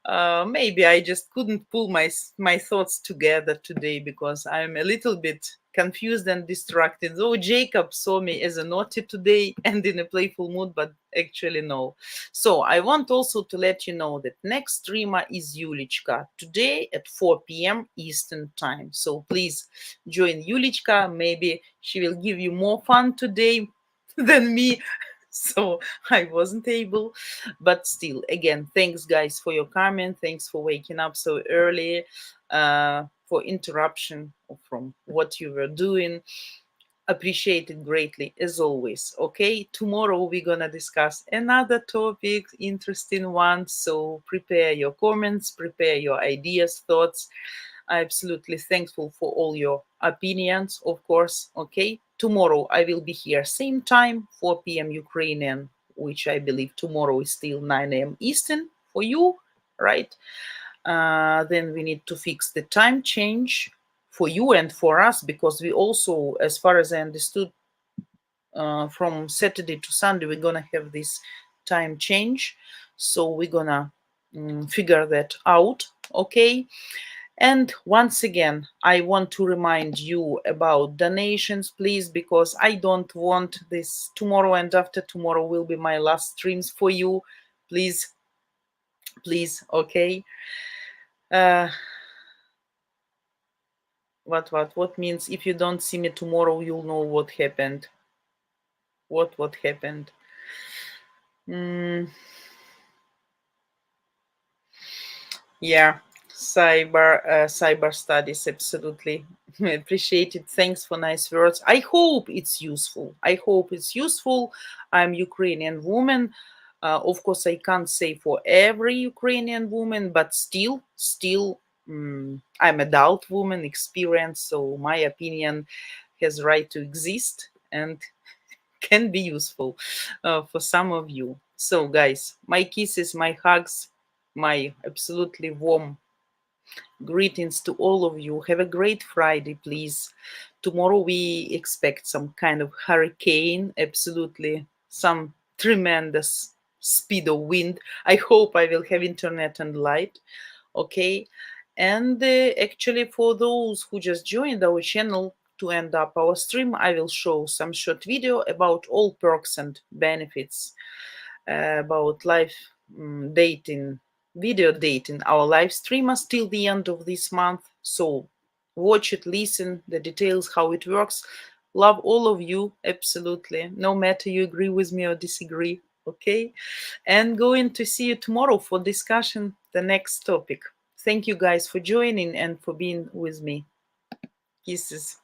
Maybe I just couldn't pull my thoughts together today because I'm a little bit confused and distracted. Though Jacob saw me as a naughty today and in a playful mood, but actually no. So I want also to let you know that next streamer is Yulichka today at 4 p.m. Eastern time. So please join Yulichka. Maybe she will give you more fun today than me. So I wasn't able, but still, again, thanks guys for your comment. Thanks for waking up so early, for interruption from what you were doing. Appreciate it greatly as always. Okay, tomorrow we're gonna discuss another topic, interesting one. So prepare your comments, prepare your ideas, thoughts. I'm absolutely thankful for all your opinions, of course. Okay, tomorrow I will be here, same time, 4 p.m. Ukrainian, which I believe tomorrow is still 9 a.m. Eastern for you, right? Then we need to fix the time change for you and for us, because we also, as far as I understood, from Saturday to Sunday, we're gonna have this time change. So we're gonna figure that out, okay? And once again, I want to remind you about donations, please, because I don't want this tomorrow and after tomorrow will be my last streams for you. Please, okay? What means if you don't see me tomorrow, you'll know what happened. What happened? Yeah, cyber studies, absolutely. Appreciate it. Thanks for nice words. I hope it's useful. I'm Ukrainian woman. Of course, I can't say for every Ukrainian woman, but still, I'm adult woman, experienced, so my opinion has right to exist and can be useful for some of you. So, guys, my kisses, my hugs, my absolutely warm greetings to all of you. Have a great Friday, please. Tomorrow we expect some kind of hurricane, absolutely some tremendous speed of wind. I hope I will have internet and light. Okay. And actually, for those who just joined our channel, to end up our stream, I will show some short video about all perks and benefits about live dating, video dating, our live streamers till the end of this month. So watch it, listen, the details, how it works. Love all of you, absolutely. No matter you agree with me or disagree, okay? And going to see you tomorrow for discussion, the next topic. Thank you guys for joining and for being with me. Kisses.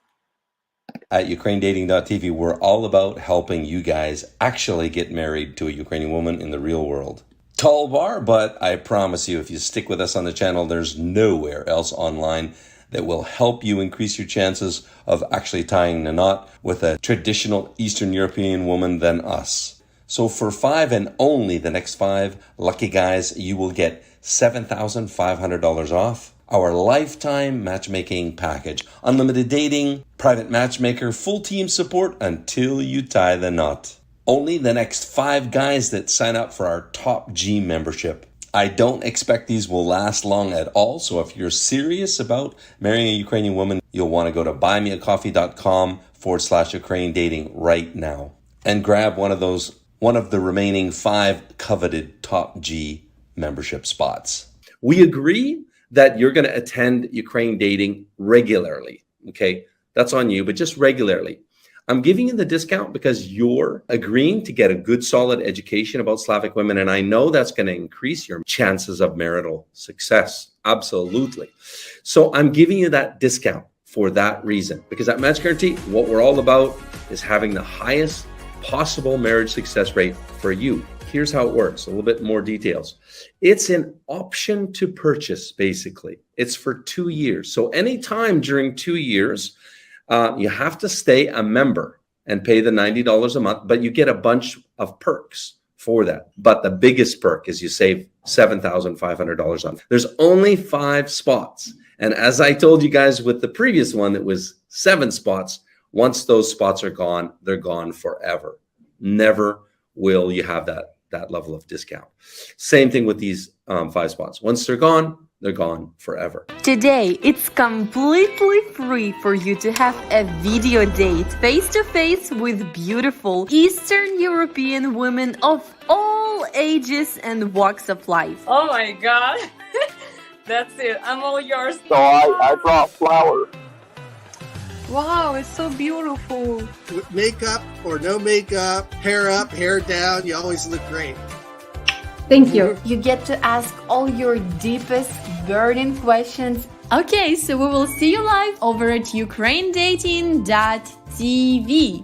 At UkraineDating.tv, we're all about helping you guys actually get married to a Ukrainian woman in the real world. Tall bar, but I promise you, if you stick with us on the channel, there's nowhere else online that will help you increase your chances of actually tying the knot with a traditional Eastern European woman than us. So for 5 and only the next 5 lucky guys, you will get $7,500 off our lifetime matchmaking package. Unlimited dating, private matchmaker, full team support until you tie the knot. Only the next 5 guys that sign up for our Top G membership. I don't expect these will last long at all, so if you're serious about marrying a Ukrainian woman, you'll want to go to buymeacoffee.com/Ukraine dating right now and grab one of the remaining 5 coveted Top G membership spots. We agree that you're going to attend Ukraine dating regularly. Okay, that's on you, but just regularly. I'm giving you the discount because you're agreeing to get a good, solid education about Slavic women. And I know that's going to increase your chances of marital success. Absolutely. So I'm giving you that discount for that reason, because at Match Guarantee, what we're all about is having the highest possible marriage success rate for you. Here's how it works, a little bit more details. It's an option to purchase, basically. It's for 2 years. So anytime during 2 years, you have to stay a member and pay the $90 a month, but you get a bunch of perks for that. But the biggest perk is you save $7,500 on. There's only 5 spots. And as I told you guys with the previous one, that was 7 spots. Once those spots are gone, they're gone forever. Never will you have that level of discount. Same thing with these 5 spots. Once they're gone forever. Today, it's completely free for you to have a video date face-to-face with beautiful Eastern European women of all ages and walks of life. Oh my god. That's it. I'm all yours. So I brought flowers. Wow, it's so beautiful. With makeup or no makeup, hair up, hair down, you always look great. Thank you. You get to ask all your deepest burning questions. Okay, so we will see you live over at UkraineDating.tv.